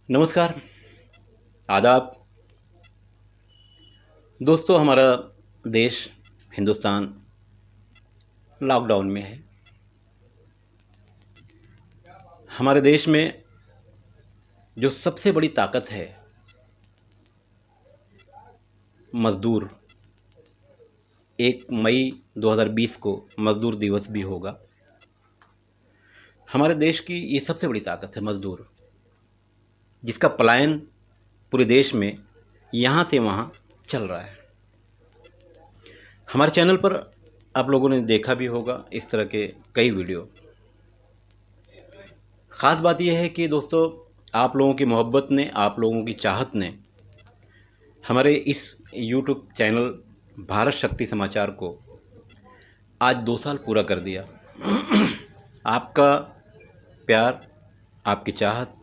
नमस्कार, आदाब। दोस्तों, हमारा देश हिंदुस्तान लॉकडाउन में है। हमारे देश में जो सबसे बड़ी ताकत है, मज़दूर। 1 मई 2020 को मज़दूर दिवस भी होगा। हमारे देश की ये सबसे बड़ी ताकत है मज़दूर, जिसका पलायन पूरे देश में यहाँ से वहाँ चल रहा है। हमारे चैनल पर आप लोगों ने देखा भी होगा इस तरह के कई वीडियो। ख़ास बात यह है कि दोस्तों, आप लोगों की मोहब्बत ने, आप लोगों की चाहत ने हमारे इस यूट्यूब चैनल भारत शक्ति समाचार को आज 2 साल पूरा कर दिया। आपका प्यार, आपकी चाहत,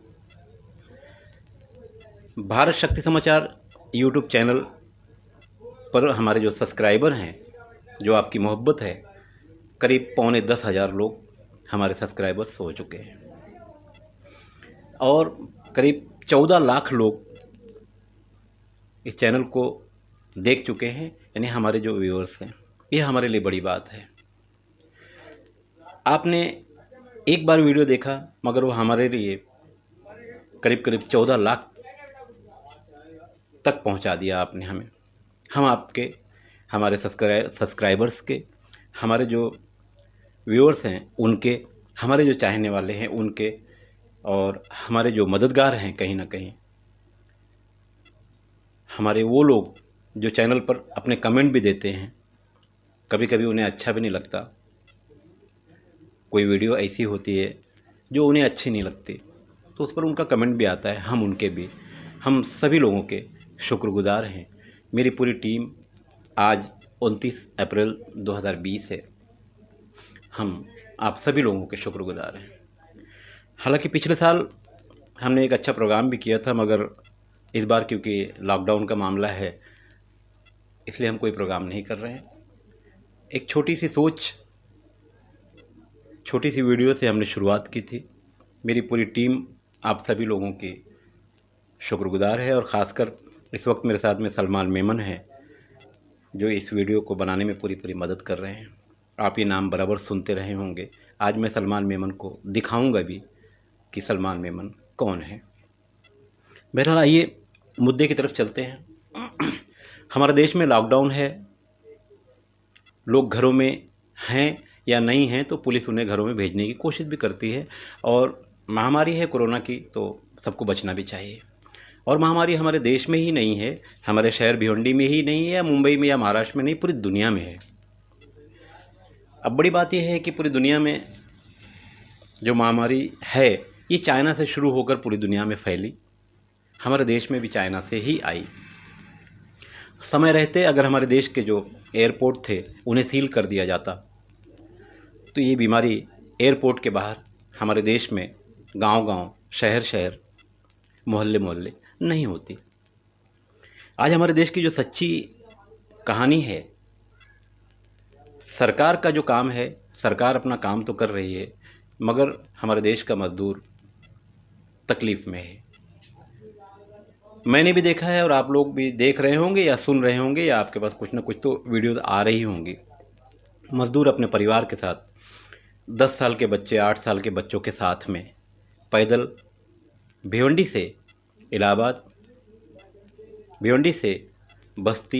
भारत शक्ति समाचार यूट्यूब चैनल पर हमारे जो सब्सक्राइबर हैं, जो आपकी मोहब्बत है, करीब 9,10,000 लोग हमारे सब्सक्राइबर्स हो चुके हैं और करीब 14 लाख लोग इस चैनल को देख चुके हैं, यानी हमारे जो व्यूअर्स हैं। ये हमारे लिए बड़ी बात है। आपने एक बार वीडियो देखा, मगर वो हमारे लिए करीब 14 लाख तक पहुंचा दिया आपने हमें। हम आपके, हमारे सब्सक्राइबर्स के, हमारे जो व्यूअर्स हैं उनके, हमारे जो चाहने वाले हैं उनके, और हमारे जो मददगार हैं, कहीं ना कहीं हमारे वो लोग जो चैनल पर अपने कमेंट भी देते हैं। कभी कभी उन्हें अच्छा भी नहीं लगता, कोई वीडियो ऐसी होती है जो उन्हें अच्छी नहीं लगती, तो उस पर उनका कमेंट भी आता है। हम उनके भी, हम सभी लोगों के शुक्रगुजार हैं। मेरी पूरी टीम आज 29 अप्रैल 2020 है, हम आप सभी लोगों के शुक्रगुजार हैं। हालांकि पिछले साल हमने एक अच्छा प्रोग्राम भी किया था, मगर इस बार क्योंकि लॉकडाउन का मामला है, इसलिए हम कोई प्रोग्राम नहीं कर रहे हैं। एक छोटी सी सोच, छोटी सी वीडियो से हमने शुरुआत की थी। मेरी पूरी टीम आप सभी लोगों की शुक्रगुजार है, और ख़ासकर इस वक्त मेरे साथ में सलमान मेमन है, जो इस वीडियो को बनाने में पूरी मदद कर रहे हैं। आप ये नाम बराबर सुनते रहे होंगे। आज मैं सलमान मेमन को दिखाऊंगा भी कि सलमान मेमन कौन है। बहरहाल, आइए मुद्दे की तरफ चलते हैं। हमारे देश में लॉकडाउन है, लोग घरों में हैं या नहीं हैं, तो पुलिस उन्हें घरों में भेजने की कोशिश भी करती है। और महामारी है कोरोना की, तो सबको बचना भी चाहिए। और महामारी हमारे देश में ही नहीं है, हमारे शहर भिवंडी में ही नहीं है, या मुंबई में या महाराष्ट्र में नहीं, पूरी दुनिया में है। अब बड़ी बात यह है कि पूरी दुनिया में जो महामारी है, ये चाइना से शुरू होकर पूरी दुनिया में फैली, हमारे देश में भी चाइना से ही आई। समय रहते अगर हमारे देश के जो एयरपोर्ट थे उन्हें सील कर दिया जाता, तो ये बीमारी एयरपोर्ट के बाहर हमारे देश में गांव-गांव, शहर-शहर, मोहल्ले-मोहल्ले नहीं होती। आज हमारे देश की जो सच्ची कहानी है, सरकार का जो काम है, सरकार अपना काम तो कर रही है, मगर हमारे देश का मज़दूर तकलीफ़ में है। मैंने भी देखा है, और आप लोग भी देख रहे होंगे या सुन रहे होंगे, या आपके पास कुछ ना कुछ तो वीडियोज़ आ रही होंगी। मज़दूर अपने परिवार के साथ, 10 साल के बच्चे, 8 साल के बच्चों के साथ में पैदल भिवंडी से इलाहाबाद, भिवंडी से बस्ती,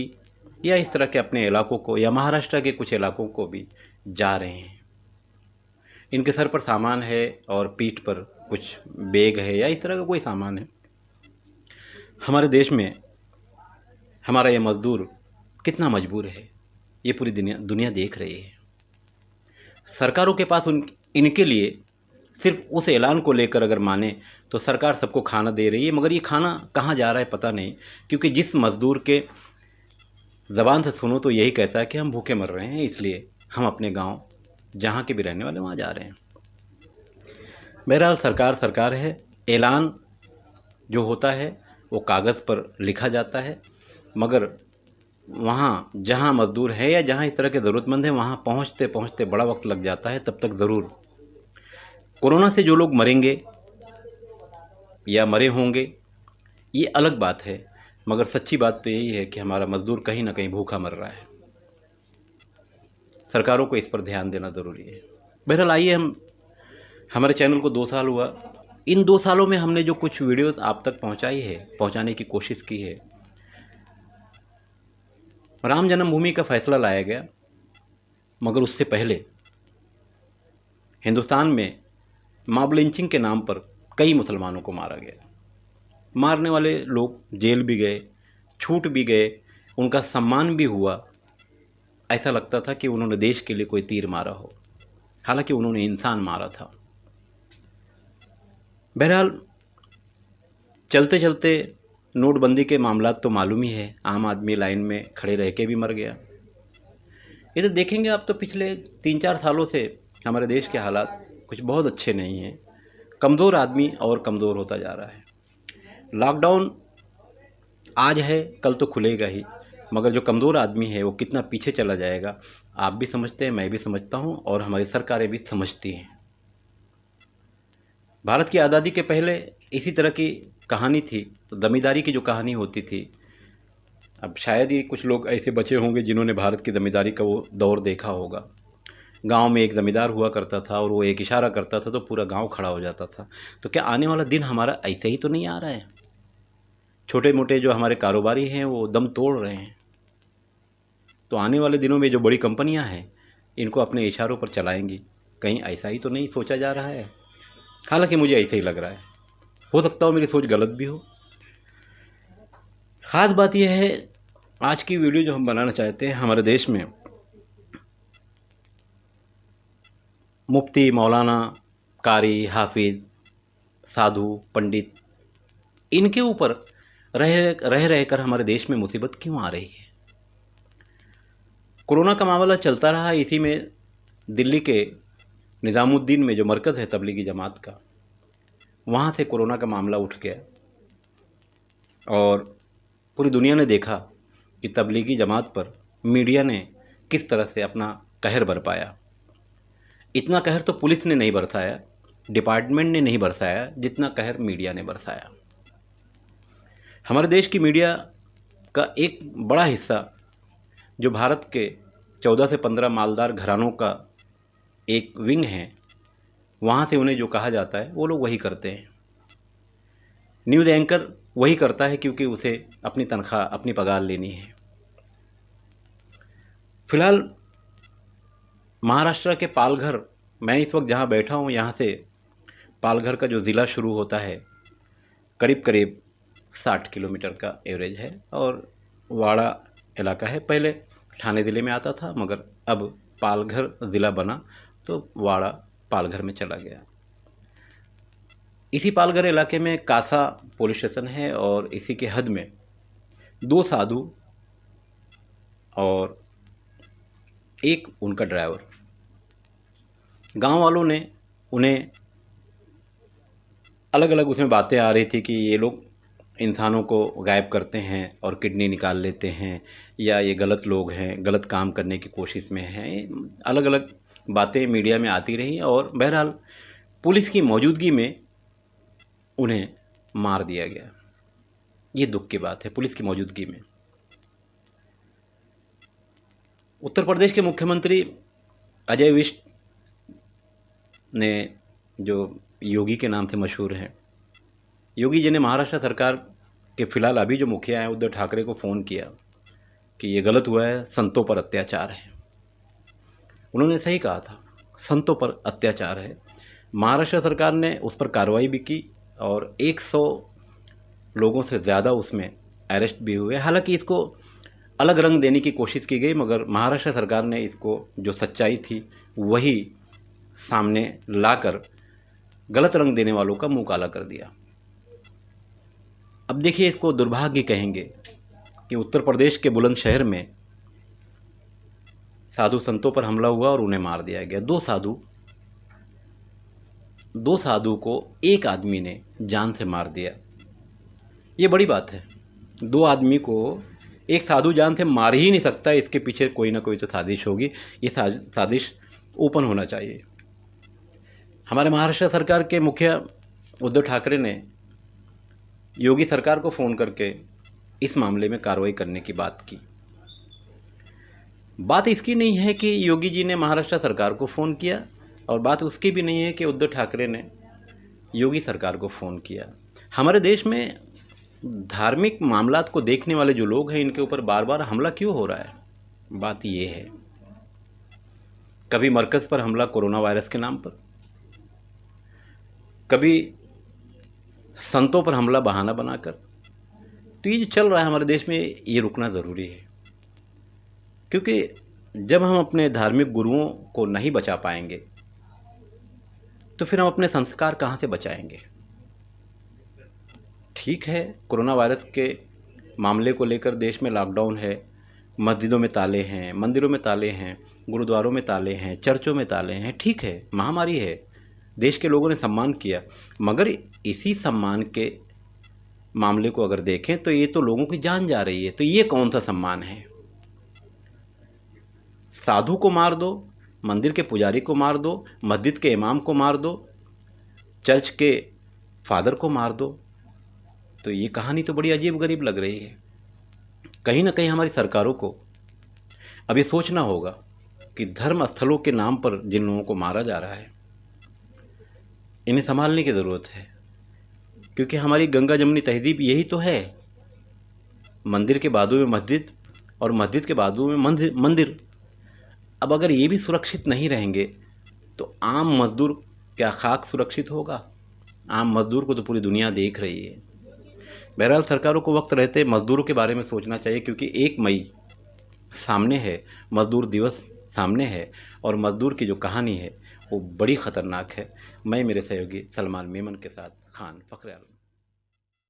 या इस तरह के अपने इलाकों को, या महाराष्ट्र के कुछ इलाकों को भी जा रहे हैं। इनके सर पर सामान है और पीठ पर कुछ बैग है, या इस तरह का कोई सामान है। हमारे देश में हमारा ये मज़दूर कितना मजबूर है, ये पूरी दुनिया देख रही है। सरकारों के पास इनके लिए सिर्फ उस ऐलान को लेकर अगर माने तो सरकार सबको खाना दे रही है, मगर ये खाना कहाँ जा रहा है पता नहीं। क्योंकि जिस मज़दूर के ज़बान से सुनो तो यही कहता है कि हम भूखे मर रहे हैं, इसलिए हम अपने गांव, जहाँ के भी रहने वाले, वहाँ जा रहे हैं। बहरहाल, सरकार है। ऐलान जो होता है वो कागज़ पर लिखा जाता है, मगर वहाँ जहाँ मज़दूर है या जहाँ इस तरह के ज़रूरतमंद हैं, वहाँ पहुँचते पहुँचते बड़ा वक्त लग जाता है। तब तक ज़रूर कोरोना से जो लोग मरेंगे या मरे होंगे, ये अलग बात है, मगर सच्ची बात तो यही है कि हमारा मज़दूर कहीं ना कहीं भूखा मर रहा है। सरकारों को इस पर ध्यान देना ज़रूरी है। बहरहाल आइए, हमारे चैनल को 2 साल हुआ। इन 2 सालों में हमने जो कुछ वीडियोस आप तक पहुंचाने की कोशिश की है। राम जन्मभूमि का फैसला लाया गया, मगर उससे पहले हिंदुस्तान में मॉब लिंचिंग के नाम पर कई मुसलमानों को मारा गया। मारने वाले लोग जेल भी गए, छूट भी गए, उनका सम्मान भी हुआ। ऐसा लगता था कि उन्होंने देश के लिए कोई तीर मारा हो, हालांकि उन्होंने इंसान मारा था। बहरहाल चलते चलते नोटबंदी के मामलात तो मालूम ही है, आम आदमी लाइन में खड़े रह के भी मर गया। ये तो देखेंगे आप तो पिछले 3-4 सालों से हमारे देश के हालात कुछ बहुत अच्छे नहीं हैं। कमज़ोर आदमी और कमज़ोर होता जा रहा है। लॉकडाउन आज है, कल तो खुलेगा ही, मगर जो कमज़ोर आदमी है वो कितना पीछे चला जाएगा, आप भी समझते हैं, मैं भी समझता हूँ, और हमारी सरकारें भी समझती हैं। भारत की आज़ादी के पहले इसी तरह की कहानी थी, तो ज़मींदारी की जो कहानी होती थी, अब शायद ही कुछ लोग ऐसे बचे होंगे जिन्होंने भारत की ज़मींदारी का वो दौर देखा होगा। गांव में एक ज़मींदार हुआ करता था और वो एक इशारा करता था तो पूरा गांव खड़ा हो जाता था। तो क्या आने वाला दिन हमारा ऐसे ही तो नहीं आ रहा है? छोटे मोटे जो हमारे कारोबारी हैं वो दम तोड़ रहे हैं, तो आने वाले दिनों में जो बड़ी कंपनियां हैं इनको अपने इशारों पर चलाएंगी। कहीं ऐसा ही तो नहीं सोचा जा रहा है? हालांकि मुझे ऐसे ही लग रहा है, हो सकता हो मेरी सोच गलत भी हो। ख़ास बात यह है, आज की वीडियो जो हम बनाना चाहते हैं, हमारे देश में मुफ्ती, मौलाना, कारी, हाफिज, साधु, पंडित, इनके ऊपर रह रह कर हमारे देश में मुसीबत क्यों आ रही है? कोरोना का मामला चलता रहा, इसी में दिल्ली के निज़ामुद्दीन में जो मरकज़ है तबलीगी जमात का, वहाँ से कोरोना का मामला उठ गया और पूरी दुनिया ने देखा कि तबलीगी जमात पर मीडिया ने किस तरह से अपना कहर बरपाया। इतना कहर तो पुलिस ने नहीं बरसाया, डिपार्टमेंट ने नहीं बरसाया, जितना कहर मीडिया ने बरसाया। हमारे देश की मीडिया का एक बड़ा हिस्सा, जो भारत के 14 से 15 मालदार घरानों का एक विंग है, वहाँ से उन्हें जो कहा जाता है वो लोग वही करते हैं। न्यूज़ एंकर वही करता है क्योंकि उसे अपनी तनख्वाह, अपनी पगार लेनी है। फिलहाल महाराष्ट्र के पालघर, मैं इस वक्त जहाँ बैठा हूँ, यहाँ से पालघर का जो ज़िला शुरू होता है करीब करीब 60 किलोमीटर का एवरेज है, और वाड़ा इलाका है। पहले ठाणे ज़िले में आता था, मगर अब पालघर ज़िला बना तो वाड़ा पालघर में चला गया। इसी पालघर इलाके में कासा पुलिस स्टेशन है, और इसी के हद में 2 साधु और एक उनका ड्राइवर, गांव वालों ने उन्हें अलग अलग उसमें बातें आ रही थी कि ये लोग इंसानों को गायब करते हैं और किडनी निकाल लेते हैं, या ये गलत लोग हैं, गलत काम करने की कोशिश में हैं। अलग अलग बातें मीडिया में आती रहीं, और बहरहाल पुलिस की मौजूदगी में उन्हें मार दिया गया। ये दुख की बात है, पुलिस की मौजूदगी में। उत्तर प्रदेश के मुख्यमंत्री अजय विष्ट ने, जो योगी के नाम से मशहूर हैं, योगी जी ने महाराष्ट्र सरकार के फ़िलहाल अभी जो मुखिया हैं उद्धव ठाकरे को फ़ोन किया कि ये गलत हुआ है, संतों पर अत्याचार है। उन्होंने सही कहा था, संतों पर अत्याचार है। महाराष्ट्र सरकार ने उस पर कार्रवाई भी की और 100 लोगों से ज़्यादा उसमें अरेस्ट भी हुए। हालांकि इसको अलग रंग देने की कोशिश की गई, मगर महाराष्ट्र सरकार ने इसको, जो सच्चाई थी वही सामने लाकर गलत रंग देने वालों का मुंह काला कर दिया। अब देखिए, इसको दुर्भाग्य कहेंगे कि उत्तर प्रदेश के बुलंदशहर में साधु संतों पर हमला हुआ और उन्हें मार दिया गया। 2 साधु को एक आदमी ने जान से मार दिया। ये बड़ी बात है। 2 आदमी को एक साधु जान से मार ही नहीं सकता, इसके पीछे कोई ना कोई तो साजिश होगी। ये साजिश ओपन होना चाहिए। हमारे महाराष्ट्र सरकार के मुखिया उद्धव ठाकरे ने योगी सरकार को फ़ोन करके इस मामले में कार्रवाई करने की बात की। बात इसकी नहीं है कि योगी जी ने महाराष्ट्र सरकार को फ़ोन किया, और बात उसकी भी नहीं है कि उद्धव ठाकरे ने योगी सरकार को फ़ोन किया। हमारे देश में धार्मिक मामलात को देखने वाले जो लोग हैं, इनके ऊपर बार बार हमला क्यों हो रहा है? बात ये है, कभी मरकज़ पर हमला कोरोना वायरस के नाम पर, कभी संतों पर हमला बहाना बनाकर। तो ये जो चल रहा है हमारे देश में, ये रुकना ज़रूरी है, क्योंकि जब हम अपने धार्मिक गुरुओं को नहीं बचा पाएंगे तो फिर हम अपने संस्कार कहाँ से बचाएंगे? ठीक है, कोरोना वायरस के मामले को लेकर देश में लॉकडाउन है, मस्जिदों में ताले हैं, मंदिरों में ताले हैं, गुरुद्वारों में ताले हैं, चर्चों में ताले हैं। ठीक है, महामारी है, देश के लोगों ने सम्मान किया, मगर इसी सम्मान के मामले को अगर देखें तो ये तो लोगों की जान जा रही है। तो ये कौन सा सम्मान है? साधु को मार दो, मंदिर के पुजारी को मार दो, मस्जिद के इमाम को मार दो, चर्च के फादर को मार दो। तो ये कहानी तो बड़ी अजीब गरीब लग रही है। कहीं ना कहीं हमारी सरकारों को अब ये सोचना होगा कि धर्म स्थलों के नाम पर जिन लोगों को मारा जा रहा है, इन्हें संभालने की ज़रूरत है, क्योंकि हमारी गंगा जमुनी तहजीब यही तो है। मंदिर के बाजू में मस्जिद और मस्जिद के बाजू में मंदिर। अब अगर ये भी सुरक्षित नहीं रहेंगे तो आम मजदूर क्या खाक सुरक्षित होगा? आम मजदूर को तो पूरी दुनिया देख रही है। बहरहाल सरकारों को वक्त रहते मजदूरों के बारे में सोचना चाहिए, क्योंकि 1 मई सामने है, मजदूर दिवस सामने है, और मजदूर की जो कहानी है वो बड़ी ख़तरनाक है। मैं मेरे सहयोगी सलमान मेमन के साथ खान फखरे आलम।